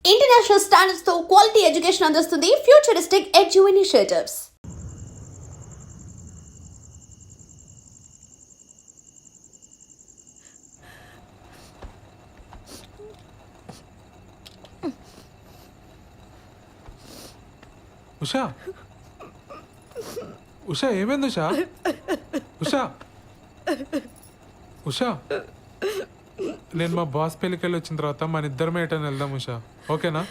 International standards తో quality education అందిస్తుంది futuristic edu initiatives. Usha Usha ఏమైంది ఉషా? ఉషా ఉషా నేను మా బాస్ పెళ్ళికి వెళ్ళి వచ్చిన తర్వాత మన ఇద్దరమే ఎటని వెళ్దాం ఉషా, ఓకేనా?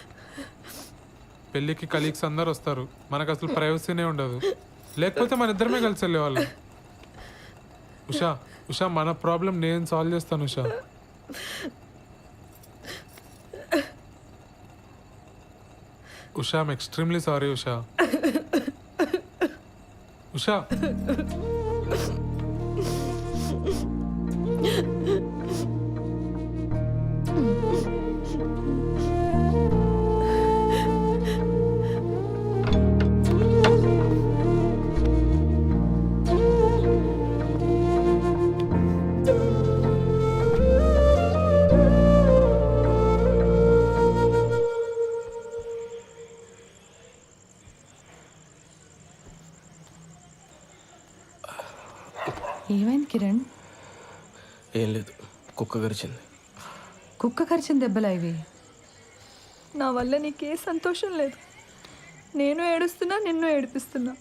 పెళ్ళికి కలీగ్స్ అందరు వస్తారు, మనకు అసలు ప్రైవసీనే ఉండదు. లేకపోతే మన ఇద్దరమే కలిసి వెళ్ళేవాళ్ళం. ఉషా ఉషా మన ప్రాబ్లం నేను సాల్వ్ చేస్తాను Usha. Usha I'm extremely sorry Usha. Usha ఏమైంది కిరణ్? ఏం లేదు, కుక్క గరిచింది. కుక్క కరిచిన దెబ్బలా ఇవి? నా వల్ల నీకే సంతోషం లేదు. నేను ఏడుస్తున్నా, నిన్ను ఏడిపిస్తున్నా.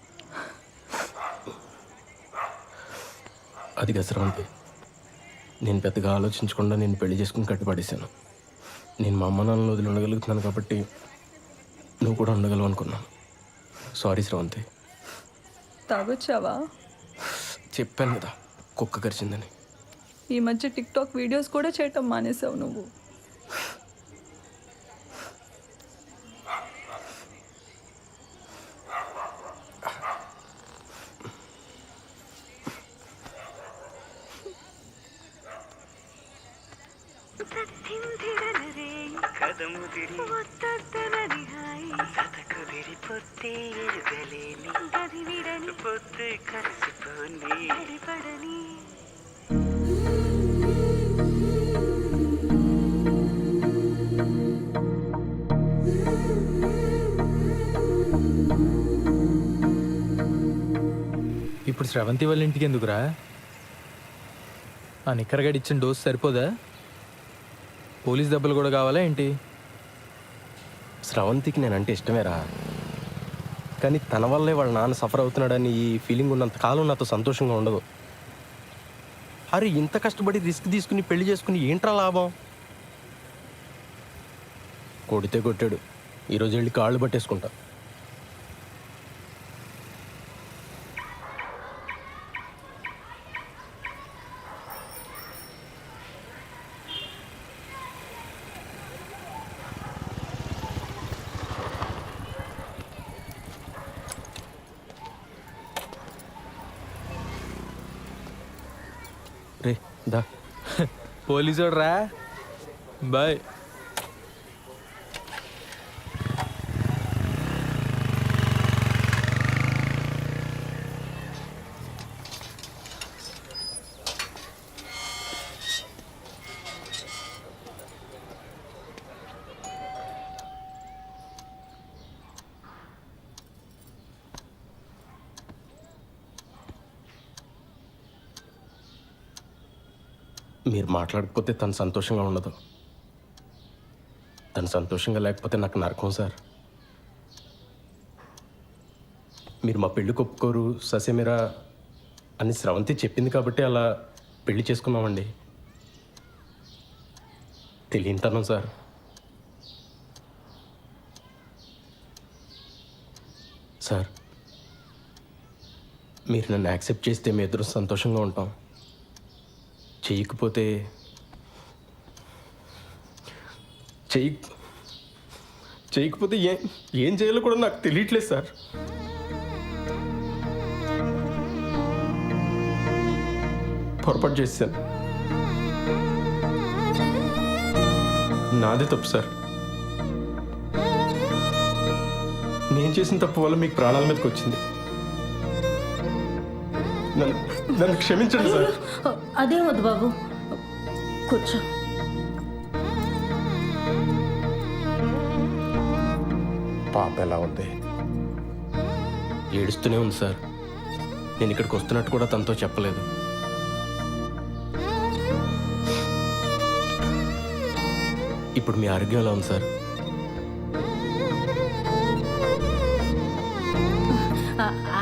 అది గసరవంతి, నేను పెద్దగా ఆలోచించకుండా నేను పెళ్లి చేసుకుని కట్టుపడేశాను. నేను మా అమ్మ నాన్నలు వదిలి ఉండగలుగుతున్నాను కాబట్టి నువ్వు కూడా ఉండగలవు అనుకున్నాను. సారీ శ్రవంతి. తాగొచ్చావా? చెప్పాను కదా కుక్క గరిచిందని. ఈ మధ్య టిక్టాక్ వీడియోస్ కూడా చేయటం మానేసావు నువ్వు. ఇప్పుడు శ్రవంతి వాళ్ళ ఇంటికి ఎందుకురా? ఆ నిక్కరగడి ఇచ్చిన డోస్ సరిపోదా? పోలీస్ దెబ్బలు కూడా కావాలా ఏంటి? శ్రవంతికి నేనంటే ఇష్టమేరా, కానీ తన వల్లే వాళ్ళ నాన్న సఫర్ అవుతున్నాడని ఈ ఫీలింగ్ ఉన్నంత కాలం నాతో సంతోషంగా ఉండదు. అరే ఇంత కష్టపడి రిస్క్ తీసుకుని పెళ్లి చేసుకుని ఏంట్రా లాభం? కొడితే కొట్టాడు, ఈరోజు వెళ్ళి కాళ్ళు పట్టేసుకుంటా. రే దా. పోలీసోడు రా, బాయ్. మీరు మాట్లాడకపోతే తను సంతోషంగా ఉండదు. తను సంతోషంగా లేకపోతే నాకు నరకం సార్. మీరు మా పెళ్ళికి ఒప్పుకోరు ససేమిరా అని శ్రవంతి చెప్పింది కాబట్టి అలా పెళ్లి చేసుకున్నామండి. తెలియనితనం సార్. సార్ మీరు నన్ను యాక్సెప్ట్ చేస్తే మీ ఇద్దరు సంతోషంగా ఉంటాం. చేయకపోతే ఏం చేయాలో కూడా నాకు తెలియట్లేదు సార్. పొరపాటు చేశాను, నాదే తప్పు సార్. నేను చేసిన తప్పు వల్ల మీకు ప్రాణాల మీదకి వచ్చింది. నన్ను క్షమించండి సార్. అదేం వద్దు బాబు, కూర్చో. పాప ఎలా ఉంది? ఏడుస్తూనే ఉంది సార్. నేను ఇక్కడికి వస్తున్నట్టు కూడా తనతో చెప్పలేదు. ఇప్పుడు మీ ఆరోగ్యం ఎలా ఉంది సార్?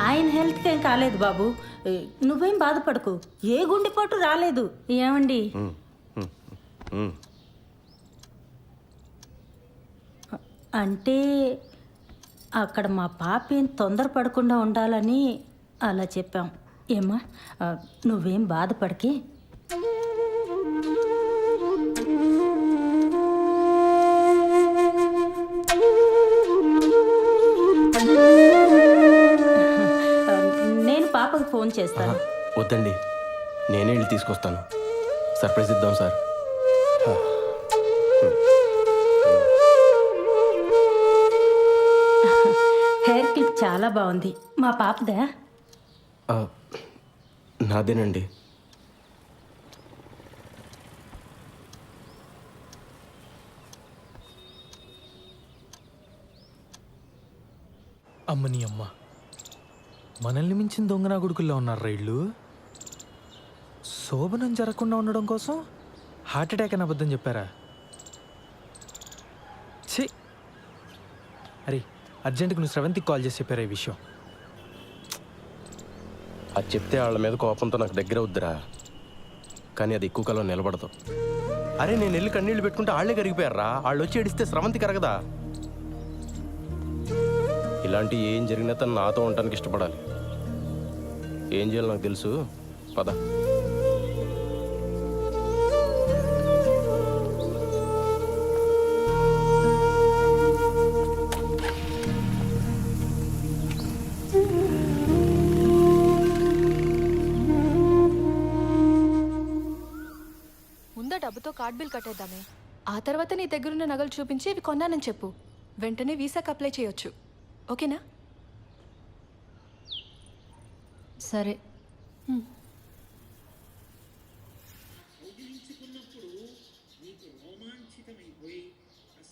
ఆయన హెల్త్కి ఏం కాలేదు బాబు. నువ్వేం బాధపడకు, ఏ గుండెపోటు రాలేదు. ఏమండి అంటే అక్కడ మా పాప ఏం తొందరపడకుండా ఉండాలని అలా చెప్పాం. ఏమ్మా నువ్వేం బాధపడకి. నేను పాపకు ఫోన్ చేస్తాను. వద్దండి, నేనే వెళ్ళి తీసుకొస్తాను. సర్ప్రైజ్ ఇద్దాం సార్. హెయిర్ క్లిప్ చాలా బాగుంది. మా పాపదా? నాదేనండి. అమ్మని అమ్మ, మనల్ని మించిన దొంగనా కొడుకుల్లో ఉన్నారు రైళ్ళు. శోభనం జరగకుండా ఉండడం కోసం హార్ట్ అటాక్ అని అబద్ధం చెప్పారా? ఛీ! అరే అర్జెంటుగా నువ్వు శ్రవంతికి కాల్ చేసి చెప్పారా ఈ విషయం? అది చెప్తే వాళ్ళ మీద కోపంతో నాకు దగ్గర వద్దురా, కానీ అది ఎక్కువ కాలం నిలబడదు. అరే నేను వెళ్ళి కన్నీళ్ళు పెట్టుకుంటే వాళ్ళే కరిగిపోయారా. వాళ్ళు వచ్చి ఏడిస్తే స్రవంతి కరగదా? ఇలాంటి ఏం జరిగినా తను నాతో ఉండటానికి ఇష్టపడాలి. ఏం చేయాలి నాకు తెలుసు. పద. ముందా డబ్బుతో కార్డ్ బిల్ కట్టేద్దామే. ఆ తర్వాత నీ దగ్గరున్న నగలు చూపించి ఇవి కొన్నానని చెప్పు. వెంటనే వీసాకి అప్లై చేయొచ్చు. ఓకేనా? సరే.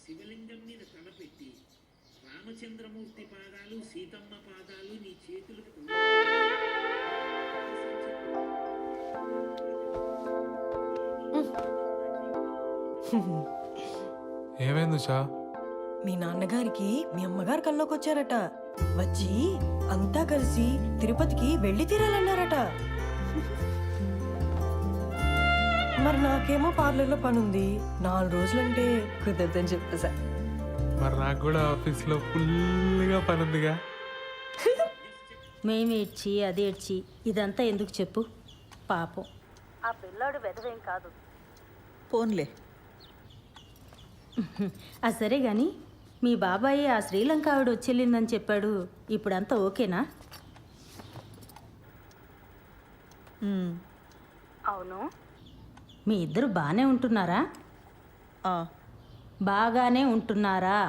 శివలింగం మీద తలపెట్టి రామచంద్రమూర్తి పాదాలు సీతమ్మ పాదాలు నీ చేతులకు ఏమైంది ఉషా? మీ నాన్నగారికి మీ అమ్మగారు కల్లోకి వచ్చారట. వచ్చి అంతా కలిసి తిరుపతికి వెళ్ళి తీరాలన్నారట. మరి నాకేమో పార్లర్లో పనుంది. 4 రోజులంటే కుదరదని చెప్పేసా. మరి నాకు కూడా ఆఫీస్లో ఫుల్గా పని ఉందిగా. మేము ఏడ్చి అది ఏడ్చి ఇదంతా ఎందుకు చెప్పు? పాపం ఆ పిల్లాడు వెధవేం కాదు. పోన్లే. అది సరే గాని మీ బాబాయ్ ఆ శ్రీలంక ఆవిడ వచ్చేళ్ళిందని చెప్పాడు. ఇప్పుడంతా ఓకేనా? అవును. మీ ఇద్దరు బాగానే ఉంటున్నారా? బాగానే ఉంటున్నారా?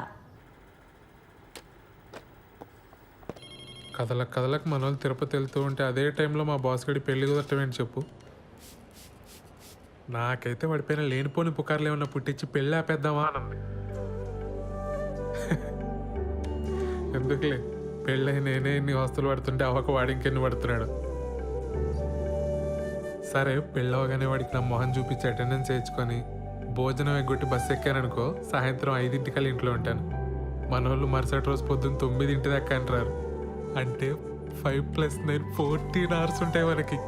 కథలకు మన వాళ్ళు తిరుపతి వెళ్తూ ఉంటే అదే టైంలో మా బాస్ గడి పెళ్లి కుదరటం ఏంటి చెప్పు. నాకైతే పడిపోయిన లేనిపోని పుకార్లు ఏమన్నా పుట్టించి పెళ్ళి ఆపేద్దామా అనంది. ఎందుకులే, పెళ్ళి నేనే ఇన్ని వస్తువులు పడుతుంటే అవక వాడి ఇంకెన్ని పడుతున్నాడు. సరే పెళ్ళవగానే వాడికి నా మొహం చూపించి అటెండెన్స్ వేయించుకొని భోజనం ఎగ్గొట్టి బస్సు ఎక్కాననుకో, సాయంత్రం 5 ఇంట్లో ఉంటాను. మన వాళ్ళు మరుసటి రోజు పొద్దున్న 9 దాకా అంటారు. అంటే 5 + 9 14 hours ఉంటాయి మనకి.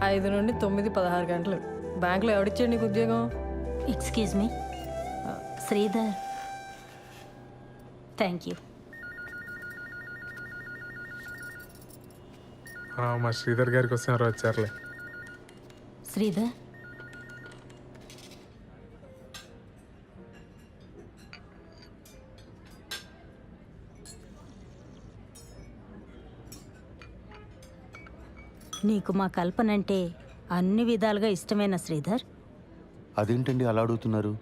5 నుండి 9 16 గంటలు. బ్యాంకులో ఎవడిచ్చాడు నీకు ఉద్యోగం? Excuse me Sridhar. Thank you. మా శ్రీధర్ గారికి వస్తున్నారు, వచ్చారులే. శ్రీధర్ నీకు మా కల్పన అంటే అన్ని విధాలుగా ఇష్టమేనా శ్రీధర్? అదేంటండి అలా అడుగుతున్నారు?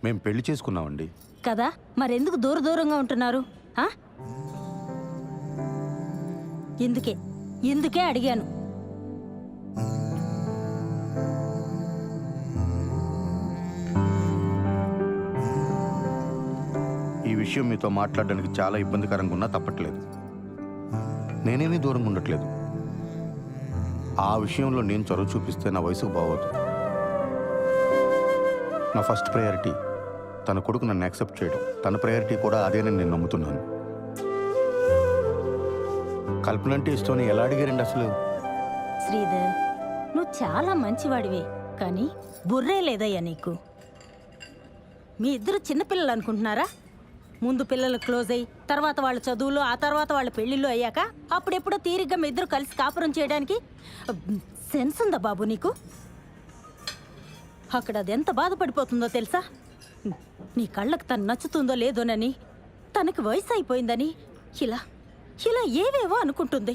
మేము పెళ్లి చేసుకున్నామండి. కదా మరెందుకు దూరంగా ఉంటున్నారు? ఎందుకే అడిగాను. ఈ విషయం మీతో మాట్లాడడానికి చాలా ఇబ్బందికరంగా ఉన్నా తప్పట్లేదు. నేనేమీ దూరంగా ఉండట్లేదు. ఆ విషయంలో నేను చొరవ చూపిస్తే నా వయసుకు బాగోదు. నా ఫస్ట్ ప్రయారిటీ తన కొడుకు నన్ను యాక్సెప్ట్ చేయడం. తన ప్రయారిటీ కూడా అదేనని నేను నమ్ముతున్నాను. కల్పన అంటే ఇష్టం ఎలా అడిగారండి అసలు? శ్రీధర్, నువ్వు చాలా మంచివాడివే, కానీ బుర్రే లేదయ్యా నీకు. మీ ఇద్దరు చిన్నపిల్లలు అనుకుంటున్నారా? ముందు పిల్లలు క్లోజ్ అయ్యి తర్వాత వాళ్ళ చదువులు, ఆ తర్వాత వాళ్ళ పెళ్ళిళ్ళు అయ్యాక అప్పుడెప్పుడో తీరిగ్గా మీ ఇద్దరు కలిసి కాపురం చేయడానికి సెన్స్ ఉందా బాబు నీకు? అక్కడ అది ఎంత బాధపడిపోతుందో తెలుసా? నీ కళ్ళకు తను నచ్చుతుందో లేదోనని, తనకి వయసు అయిపోయిందని ఇలా ఇలా ఏవేవో అనుకుంటుంది.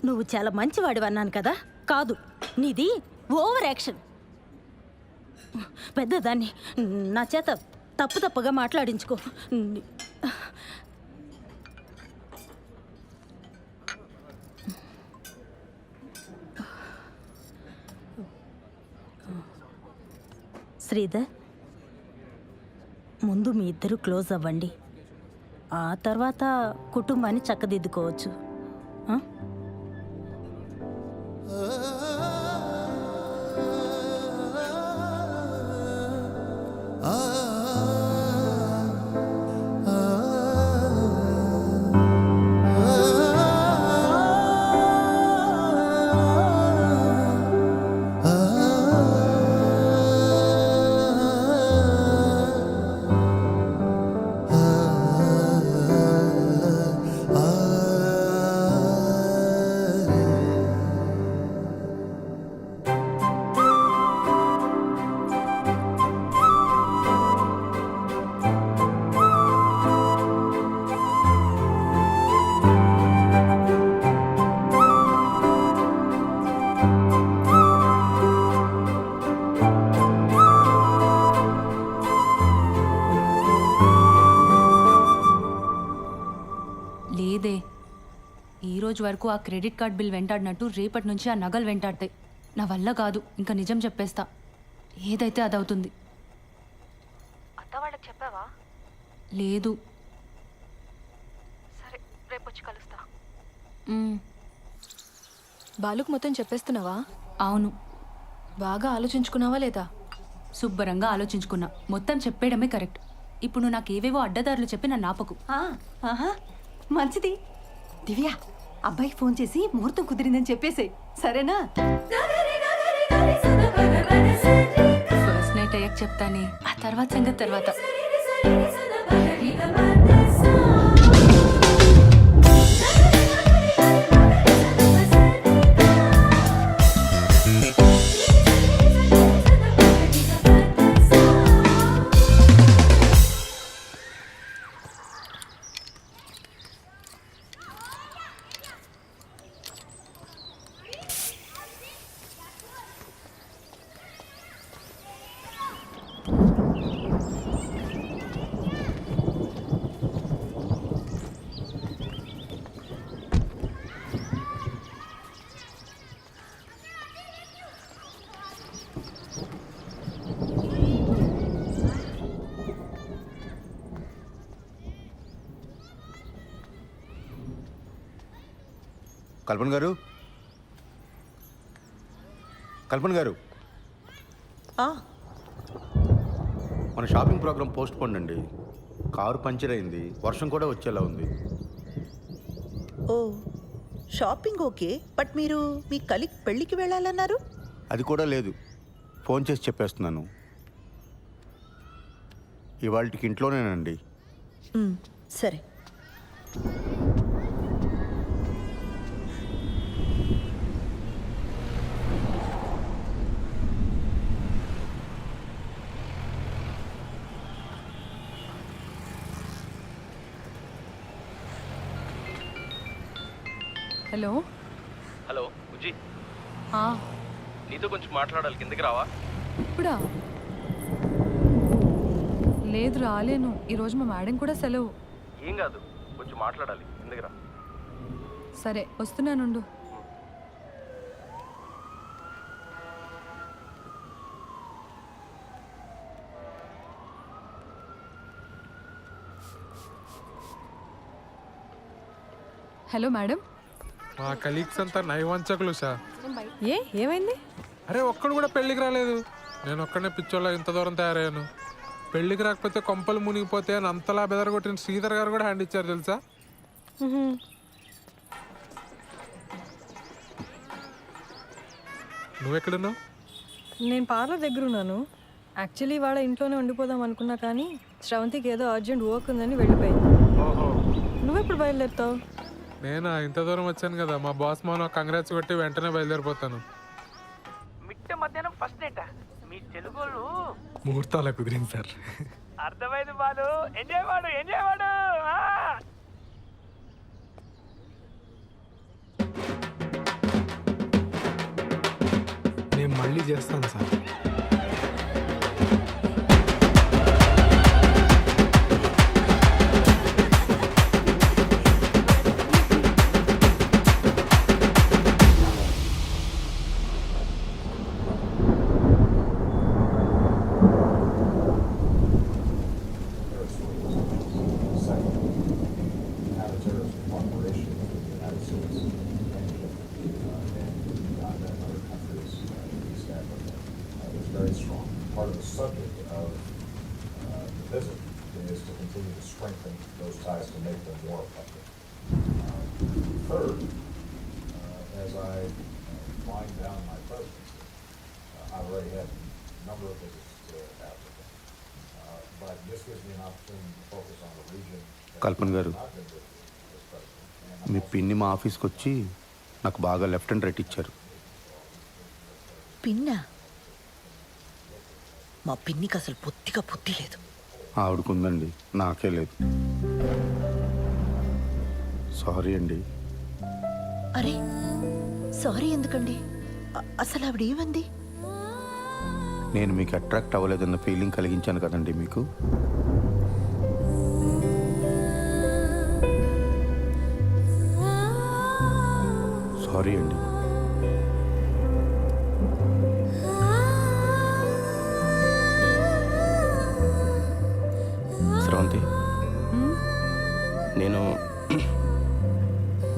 నువ్వు చాలా మంచివాడివి అన్నాను కదా, కాదు, నీది ఓవర్ యాక్షన్. పెద్దదాన్ని నా చేత తప్పుగా మాట్లాడించుకో. శ్రీధర్, ముందు మీ ఇద్దరు క్లోజ్ అవ్వండి, ఆ తర్వాత కుటుంబాన్ని చక్కదిద్దుకోవచ్చు. ఆ? లేదే, ఈరోజు వరకు ఆ క్రెడిట్ కార్డ్ బిల్ వెంటాడినట్టు రేపటి నుంచి ఆ నగలు వెంటాడతాయి. నా వల్ల కాదు, ఇంకా నిజం చెప్పేస్తా. ఏదైతే అదవుతుంది. అత్త వాళ్ళకి చెప్పావా? లేదు. సరే, రేపు వచ్చి కలుస్తా. బాలుకు మొత్తం చెప్పేస్తున్నావా? అవును. బాగా ఆలోచించుకున్నావా లేదా? శుభ్రంగా ఆలోచించుకున్నా. మొత్తం చెప్పేయడమే కరెక్ట్. ఇప్పుడు నువ్వు నాకు ఏవేవో అడ్డదారులు చెప్పి నన్ను ఆపకు. మంచిది. దివ్య, అబ్బాయికి ఫోన్ చేసి ముహూర్తం కుదిరిందని చెప్పేసే, సరేనా? ఫస్ట్ నైట్ అయ్యాక చెప్తానే, ఆ తర్వాత సంగతి తర్వాత. కల్పన గారు, కల్పన గారు, మన షాపింగ్ ప్రోగ్రామ్ పోస్ట్ పోన్ అండి. కారు పంచర్ అయింది, వర్షం కూడా వచ్చేలా ఉంది. ఓ, షాపింగ్ ఓకే, బట్ మీరు మీ కలీగ్ పెళ్ళికి వెళ్ళాలన్నారు? అది కూడా లేదు, ఫోన్ చేసి చెప్పేస్తున్నాను. ఇవాళకి ఇంట్లోనేనండి. సరే. హలో. హలో బుజ్జి, ఆ, నీతో కొంచెం మాట్లాడాలి, కిందకి రావా? ఇప్పుడా? లేదు, రాలేను. ఈరోజు మా మేడం కూడా సెలవు. ఏం కాదు, కొంచెం మాట్లాడాలి, కిందకి రా. సరే, వస్తున్నానుండు. Hello madam. మా కలీగ్స్ అంతా నైవంచకులు ఉషా. ఏమైంది? అరే ఒక్కడు కూడా పెళ్ళికి రాలేదు. నేను ఒక్కడనే పిచ్చోళ్ళ ఇంత దూరం తయారయ్యాను. పెళ్ళికి రాకపోతే కొంపలు మునిగిపోతే అని అంతలా బెదరగొట్టిన శ్రీధర్ గారు కూడా హ్యాండ్ ఇచ్చారు తెలుసా. నువ్వెక్కడున్నావు? నేను పార్లర్ దగ్గర ఉన్నాను. యాక్చువల్లీ వాళ్ళ ఇంట్లోనే ఉండిపోదాం అనుకున్నా, కానీ శ్రవంతికి ఏదో అర్జెంట్ వర్క్ ఉందని వెళ్ళిపోయింది. ఓహో, నువ్వెప్పుడు బయలుదేరుతావు? నేను ఇంత దూరం వచ్చాను కదా, మా బాస్ మౌన కంగ్రాట్స్ కొట్టి వెంటనే బయలుదేరిపోతాను. మిట్ట మధ్యాహ్నం ఫస్ట్ డేట మీ తెలుగులు ముహూర్తాల కుదిరింది సార్. అర్థమైంది బాలు. ఎంజాయ్ వాడు ఎంజాయ్ వాడు. నేను మళ్ళీ చేస్తాను sir. very strong. Part of the subject of the visit is to continue to strengthen those ties to make them more effective. Third, as I wind down my presidency, I've already had a number of visits to Africa, but this gives me an opportunity to focus on a region కల్పన్ గారు, మీ పిన్ని మా ఆఫీస్కి వచ్చి నాకు బాగా left and right ఇచ్చారు. పిన్నా? మా పిన్నికి అసలు పొత్తిగా పొత్తి లేదు. ఆవిడకుందండి, నాకే లేదు. సారీ అండి. అరే సారీ ఎందుకండి? అసలు ఆవిడ ఏమంది? నేను మీకు అట్రాక్ట్ అవ్వలేదన్న ఫీలింగ్ కలిగించాను కదండి మీకు. సారీ అండి. శ్రవంతి, నేను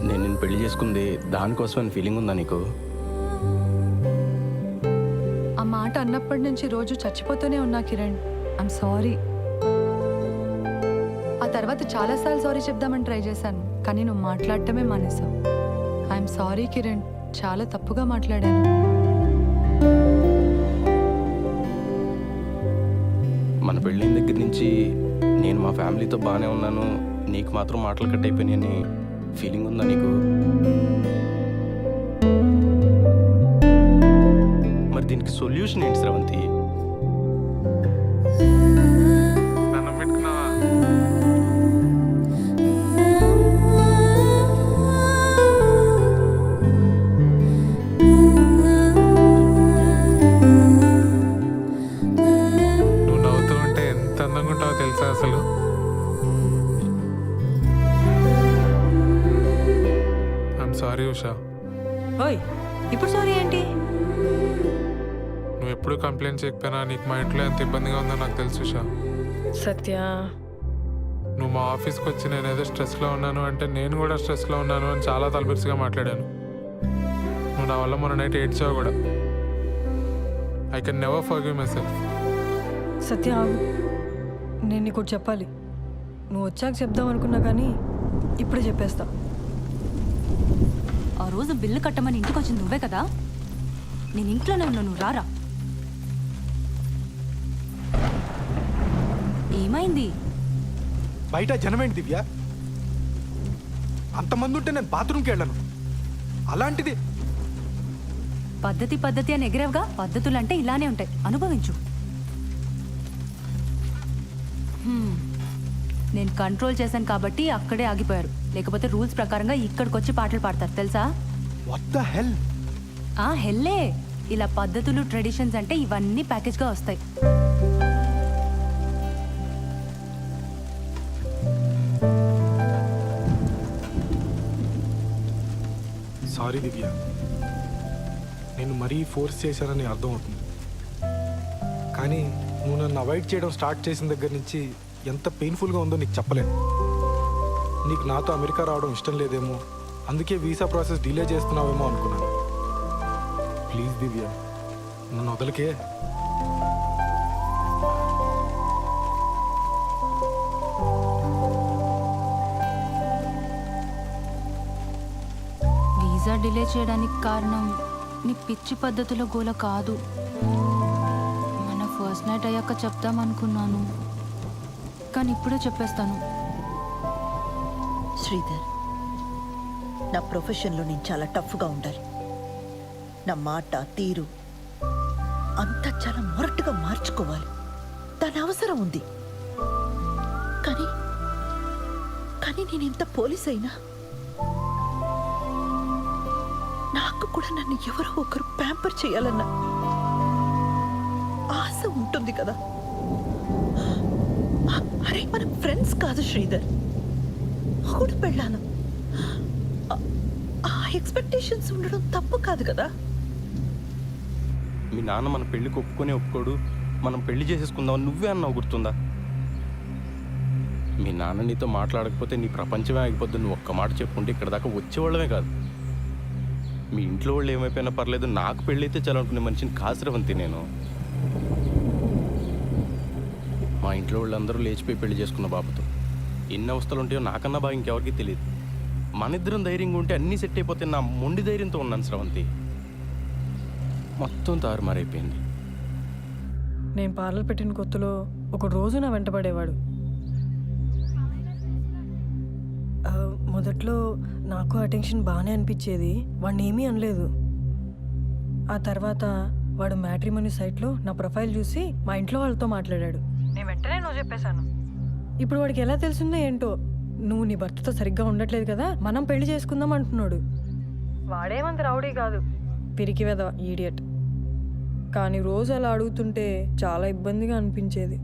నిన్ను పెళ్లి చేసుకుంది దానికోసమని ఫీలింగ్ ఉందా నీకు? ఆ మాట అన్నప్పటి నుంచి రోజు చచ్చిపోతూనే ఉన్నా కిరణ్. I'm sorry. ఆ తర్వాత చాలాసార్లు సారీ చెప్దామని ట్రై చేశాను, కానీ నువ్వు మాట్లాడటమే మానేశావు. ఐఎమ్ సారీ కిరణ్, చాలా తప్పుగా మాట్లాడాను. మన పెళ్ళైన దగ్గర నుంచి నేను మా ఫ్యామిలీతో బాగానే ఉన్నాను, నీకు మాత్రం మాటలు కట్ అయిపోయినాయని ఫీలింగ్ ఉందా నీకు? మరి దీనికి సొల్యూషన్ ఏంటి శ్రవంతి? నన్ను పెట్టుకున్నావా? నువ్వు నవ్వుతూ ఉంటే ఎంత అందంగా ఉంటావో తెలుసా అసలు. I'm sorry Usha. ఓయ్, ఇప్పుడు సారీ ఏంటి? నువ్వు ఎప్పుడు కంప్లైంట్ చేయకపోయినా నీకు మా ఇంట్లో ఎంత ఇబ్బందిగా ఉందో నాకు తెలుసు ఉషా. సత్య, నువ్వు మా ఆఫీస్కి వచ్చి నేను ఏదో స్ట్రెస్లో ఉన్నాను అంటే నేను కూడా స్ట్రెస్లో ఉన్నాను అని చాలా తలపిరిసిగా మాట్లాడాను. నువ్వు నా వల్ల మొన్న నైట్ ఏడ్చావు కూడా. I can never forgive myself. Satya ఆగు, నేను నీకు ఒకటి చెప్పాలి. నువ్వు వచ్చాక చెప్దాం అనుకున్నా, కానీ ఇప్పుడే చెప్పేస్తా. ఆ రోజు బిల్లు కట్టమని ఇంటికి వచ్చింది నువ్వే కదా. నేను ఇంట్లోనే ఉన్నా, నువ్వు రారా. ఏమైంది? బయట జనమేంటి దివ్య? అంతమంది ఉంటే నేను బాత్రూమ్కి వెళ్ళను. అలాంటిది పద్ధతి అని ఎగిరేవుగా. పద్ధతులు అంటే ఇలానే ఉంటాయి, అనుభవించు. నేను కంట్రోల్ చేశాను కాబట్టి అక్కడే ఆగిపోయారు, లేకపోతే రూల్స్ ప్రకారంగా ఇక్కడికి వచ్చి పాటలు పాడతారు తెలుసా. What the hell? హెల్లే. ఇలా పద్ధతులు ట్రెడిషన్స్ అంటే ఇవన్నీ ప్యాకేజ్గా వస్తాయి. సారీ దివ్య, నేను మరీ ఫోర్స్ చేశానని అర్థం అవుతుంది. కానీ నువ్వు నన్ను అవాయిడ్ చేయడం స్టార్ట్ చేసిన దగ్గర నుంచి ఎంత పెయిన్ఫుల్గా ఉందో నీకు చెప్పలేను. నీకు నాతో అమెరికా రావడం ఇష్టం లేదేమో, అందుకే వీసా ప్రాసెస్ డిలే చేస్తున్నావేమో అనుకున్నాను. ప్లీజ్ దివ్య, నన్ను వదలకే. వీసా డిలే చేయడానికి కారణం నీ పిచ్చి పద్ధతిలో గోల కాదు. మన ఫస్ట్ నైట్ అయ్యాక చెప్తామనుకున్నాను, కానీ ఇప్పుడే చెప్పేస్తాను. శ్రీధర్, నా ప్రొఫెషన్లో నేను చాలా టఫ్గా ఉండాలి. నా మాట తీరు అంతా చాలా మొరటుగా మార్చుకోవాలి. దాని అవసరం ఉంది. కానీ కానీ నేను ఎంత పోలీస్ అయినా నాకు కూడా నన్ను ఎవరో ఒకరు ప్యాంపర్ చేయాలన్న ఆశ ఉంటుంది కదా. అరే, మనం ఫ్రెండ్స్ కాదు శ్రీధర్, కూడా పెళ్ళాను. ఆ ఎక్స్పెక్టేషన్స్ ఉండడం తప్పు కాదు కదా. మీ నాన్న మన పెళ్ళికి ఒప్పుకోడు, మనం పెళ్లి చేసేసుకుందాం నువ్వే అన్నావు, గుర్తుందా? మీ నాన్న నీతో మాట్లాడకపోతే నీ ప్రపంచమే ఆగిపోద్దు నువ్వు ఒక్క మాట చెప్పుకుంటే ఇక్కడ దాకా వచ్చేవాళ్ళమే కాదు. మీ ఇంట్లో వాళ్ళు ఏమైపోయినా పర్లేదు, నాకు పెళ్ళైతే చాలనుకునే మనిషిని కాసిరవంతి నేను. మా ఇంట్లో వాళ్ళందరూ లేచిపోయి పెళ్లి చేసుకున్న బాబుతో ఎన్ని అవస్థలు ఉంటాయో నాకన్నా బాగా ఇంకెవరికి తెలియదు. మన ఇద్దరం ధైర్యంగా ఉంటే అన్నీ సెట్ అయిపోతే నా మొండి ధైర్యంతో ఉన్నాను స్రవంతి. మొత్తం తారుమారైపోయింది. నేను పార్లర్ పెట్టిన కొత్తలో ఒక రోజు నా వెంటపడేవాడు. మొదట్లో నాకు ఆ టెన్షన్ బాగానే అనిపించేది, వాడిని ఏమీ అనలేదు. ఆ తర్వాత వాడు మ్యాట్రిమోనీ సైట్లో నా ప్రొఫైల్ చూసి మా ఇంట్లో వాళ్ళతో మాట్లాడాడు. నేను వెంటనే నువ్వు చెప్పేశాను. ఇప్పుడు వాడికి ఎలా తెలిసిందో ఏంటో, నువ్వు నీ భర్తతో సరిగ్గా ఉండట్లేదు కదా, మనం పెళ్లి చేసుకుందాం అంటున్నాడు. వాడేమంత రౌడీ కాదు, పిరికి వెధవ, ఈడియట్. కానీ రోజు అలా అడుగుతుంటే చాలా ఇబ్బందిగా అనిపించేది.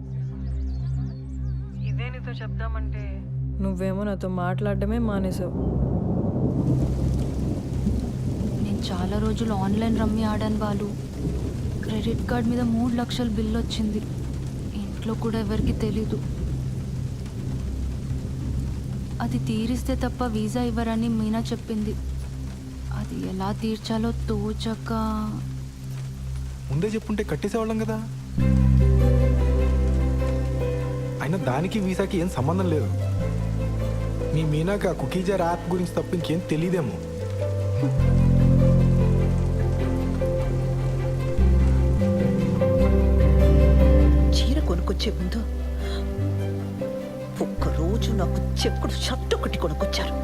ఇదే నీతో చెప్దామంటే నువ్వేమో నాతో మాట్లాడడమే మానేసావు. నేను చాలా రోజులు ఆన్లైన్ రమ్మీ ఆడాను వాళ్ళు. క్రెడిట్ కార్డ్ మీద 3 లక్షల బిల్లు వచ్చింది. ఇంట్లో కూడా ఎవరికి తెలీదు. అది తీరిస్తే తప్ప వీసా ఇవ్వరని మీనా చెప్పింది. అది ఎలా తీర్చాలో తోచక. ముందే చెప్పుంటే కట్టేసేవాళ్ళం కదా. అయినా దానికి వీసాకి ఏం సంబంధం లేదు. మీ మీనాక కుకీజర్ యాప్ గురించి తప్ప ఇంకేం తెలియదేమో. చీర కొనుక్కొచ్చే ముందు ఒక్కరోజు నాకు చెక్కుడు షర్ట్ ఒకటి కొనుక్కొచ్చారు.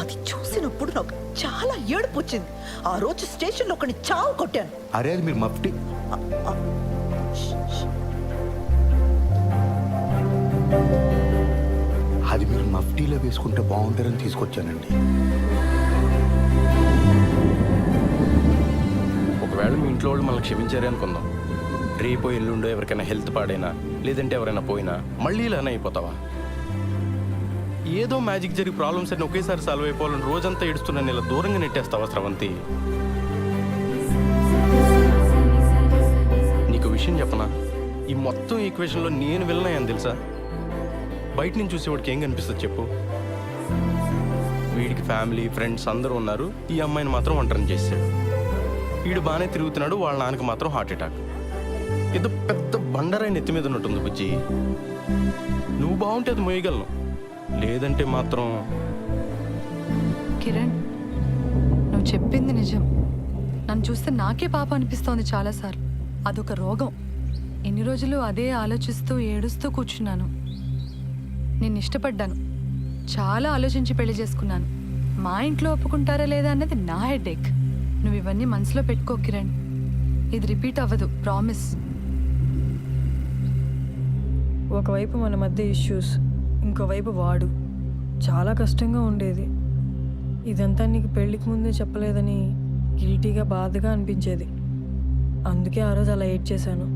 అది చూసినప్పుడు నాకు చాలా ఏడుపు వచ్చింది. ఆ రోజు స్టేషన్లో ఒకని చావు కొట్టాను. అరే, అది మీరు మఫ్టీ. అది మీరు మఫ్టీలో వేసుకుంటే బాగుంటారని తీసుకొచ్చానండి. ఒకవేళ మీ ఇంట్లో వాళ్ళు మనల్ని క్షమించారే అనుకుందాం, రేపో ఎల్లుండో ఎవరికైనా హెల్త్ పాడైనా లేదంటే ఎవరైనా పోయినా మళ్ళీ ఇలానే అయిపోతావా? ఏదో మ్యాజిక్ జరిగి ప్రాబ్లమ్స్ అన్ని ఒకేసారి సాల్వ్ అయిపోవాలని రోజంతా ఏడుస్తున్నా ఇలా దూరంగా నెట్టేస్తావా స్రవంతి? నీకు విషయం చెప్పనా, ఈ మొత్తం ఈక్వేషన్లో నేను వెళ్ళినాయని తెలుసా? బయట నుంచి చూసేవాడికి ఏం కనిపిస్తుంది చెప్పు? వీడికి ఫ్యామిలీ ఫ్రెండ్స్ అందరూ ఉన్నారు, ఈ అమ్మాయిని మాత్రం ఒంటరిని చేశాడు. వీడు బాగానే తిరుగుతున్నాడు, వాళ్ళ నాన్నకి మాత్రం హార్ట్ అటాక్. ఏదో పెద్ద బండరాయి నెత్తి మీద ఉన్నట్టుంది బుజ్జి. నువ్వు బాగుంటే అది మోయగలను, లేదంటే మాత్రం. కిరణ్, నువ్వు చెప్పింది నిజం. నన్ను చూస్తే నాకే పాప అనిపిస్తోంది చాలాసార్లు. అదొక రోగం. ఎన్ని రోజులు అదే ఆలోచిస్తూ ఏడుస్తూ కూర్చున్నాను. నేను ఇష్టపడ్డాను, చాలా ఆలోచించి పెళ్లి చేసుకున్నాను. మా ఇంట్లో ఒప్పుకుంటారా లేదా అన్నది నా హెడేక్. నువ్వు ఇవన్నీ మనసులో పెట్టుకో కిరణ్. ఇది రిపీట్ అవ్వదు, ప్రామిస్. ఒకవైపు మన మధ్య ఇష్యూస్, ఇంకోవైపు వాడు. చాలా కష్టంగా ఉండేది. ఇదంతా నీకు పెళ్ళికి ముందే చెప్పలేదని గిల్టీగా బాధగా అనిపించేది. అందుకే ఆ రోజు అలా ఏడ్ చేశాను.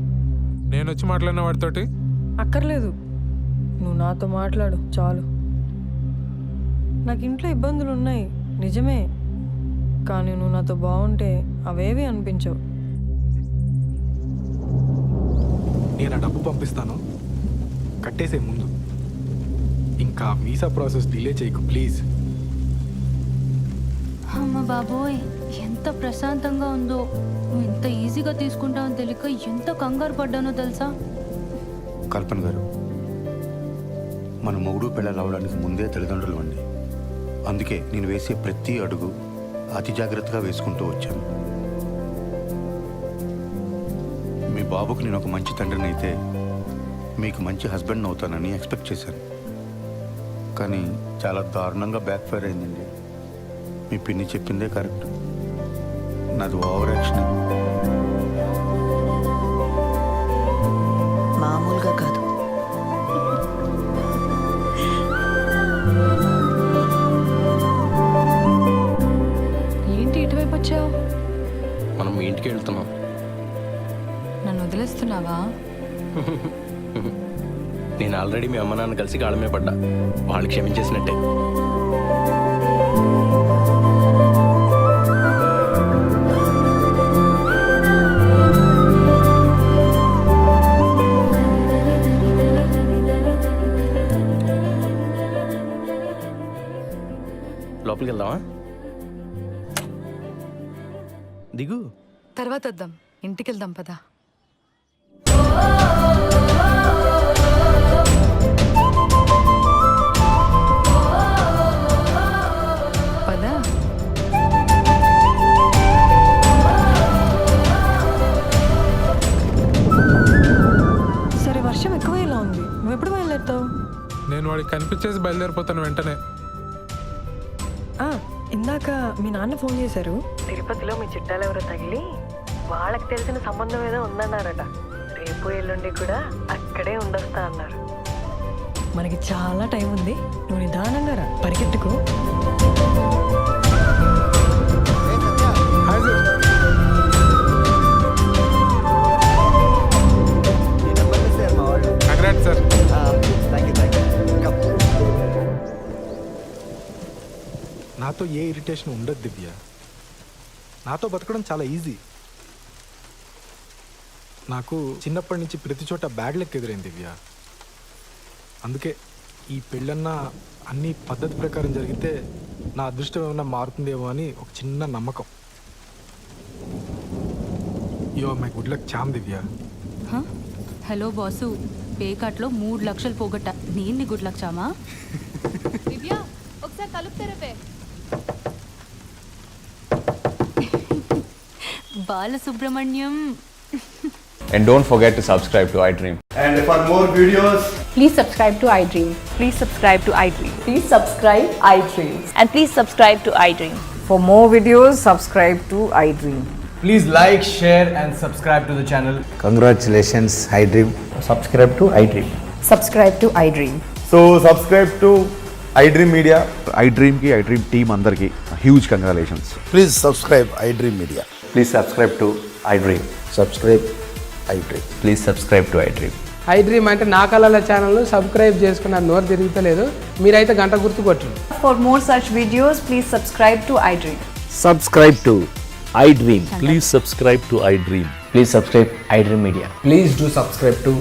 నేను వచ్చి మాట్లాడిన వాడితోటి అక్కర్లేదు, నువ్వు నాతో మాట్లాడు చాలు. నాకు ఇంట్లో ఇబ్బందులు ఉన్నాయి నిజమే, కానీ నువ్వు నాతో బాగుంటే అవేవి అనిపించవు. నేను ఆ డబ్బు పంపిస్తాను, కట్టేసే ముందు. ఇంకా వీసా ప్రాసెస్ డిలే చేయకు ప్లీజ్. అమ్మ బాబోయ్, ఎంత ప్రశాంతంగా ఉందో. నువ్వు ఇంత ఈజీగా తీసుకుంటావని తెలియక ఎంత కంగారు పడ్డానో తెలుసా? కల్పన గారు, మన మొగుడు పిల్లలు అవడానికి ముందే తల్లిదండ్రులు అండి. అందుకే నేను వేసే ప్రతి అడుగు అతి జాగ్రత్తగా వేసుకుంటూ వచ్చాను. మీ బాబుకు నేను ఒక మంచి తండ్రిని అయితే మీకు మంచి హస్బెండ్ అవుతానని ఎక్స్పెక్ట్ చేశాను. కానీ చాలా దారుణంగా బ్యాక్ ఫైర్ అయిందండి. మీ పిన్ని చెప్పిందే కరెక్ట్. నాది ఓవర్ యాక్షన్. మామూలుగా కాదు. ఏంటి ఇటువైపు వచ్చావు? మనం మీ ఇంటికి వెళ్తున్నాం. నన్ను వదిలేస్తున్నావా? నేను ఆల్రెడీ మీ అమ్మ నాన్న కలిసి కాళ్ళ మీద పడ్డా. వాళ్ళు క్షమించేసినట్టే. లోపలికి వెళ్దామా? దిగు. తర్వాత వద్దాం, ఇంటికి వెళ్దాం పదా. పదా. సరే, వర్షం ఎక్కువైలా ఉంది. నువ్వు ఎప్పుడు బయలుదేరుతావు? నేను వాడికి కనిపించేసి బయలుదేరిపోతాను వెంటనే. ఇందాక మీ నాన్న ఫోన్ చేశారు. తిరుపతిలో మీ చుట్టాలు ఎవరో తగిలి వాళ్ళకి తెలిసిన సంబంధం ఏదో ఉందన్నారట. రేపు ఎల్లుండి కూడా అక్కడే ఉండొస్తా అన్నారు. మనకి చాలా టైం ఉంది. నువ్వు నిదానంగా రా, పరిగెట్టుకో. Hi sir. Congrats sir. నాతో ఏ ఇరిటేషన్ ఉండదు దివ్య. నాతో బతకడం చాలా ఈజీ. నాకు చిన్నప్పటి నుంచి ప్రతి చోట బ్యాడ్ లెక్క ఎదురైంది దివ్య. అందుకే ఈ పెళ్ళన్నా అన్ని పద్ధతి ప్రకారం జరిగితే నా అదృష్టం ఏమన్నా మారుతుందేమో అని ఒక చిన్న నమ్మకం. Yo my good luck charm Divya. Hello boss, పేకాట్లో 3 లక్షలు పోగొట్టా. నేను గుడ్ లక్ చామా? దివ్య, ఒకసారి కలుపు తెరపే. Balasubrahmanyam. And don't forget to subscribe to iDream. And for more videos, Please subscribe to iDream. Please subscribe to iDream. Please subscribe iDream. And please subscribe to iDream. For more videos, subscribe to iDream. Please like, share, and subscribe to the channel. Congratulations iDream. Subscribe to iDream. Subscribe to iDream. so subscribe to iDream Media. iDream ki iDream team andarki huge congratulations. Please subscribe iDream media. Please subscribe to iDream. Subscribe iDream. Please subscribe to iDream. iDream అంటే నా కళల channel subscribe చేసుకున్న నోరు తిరుగుతలేదు. మీరైతే గంట గుర్తు కొట్టండి. For more such videos, please subscribe to iDream. Subscribe to iDream. Please subscribe to iDream. Please subscribe iDream Media. Please do subscribe to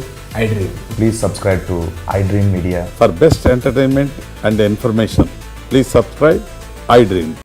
iDream. Please subscribe to iDream Media. For best entertainment and information, please subscribe iDream.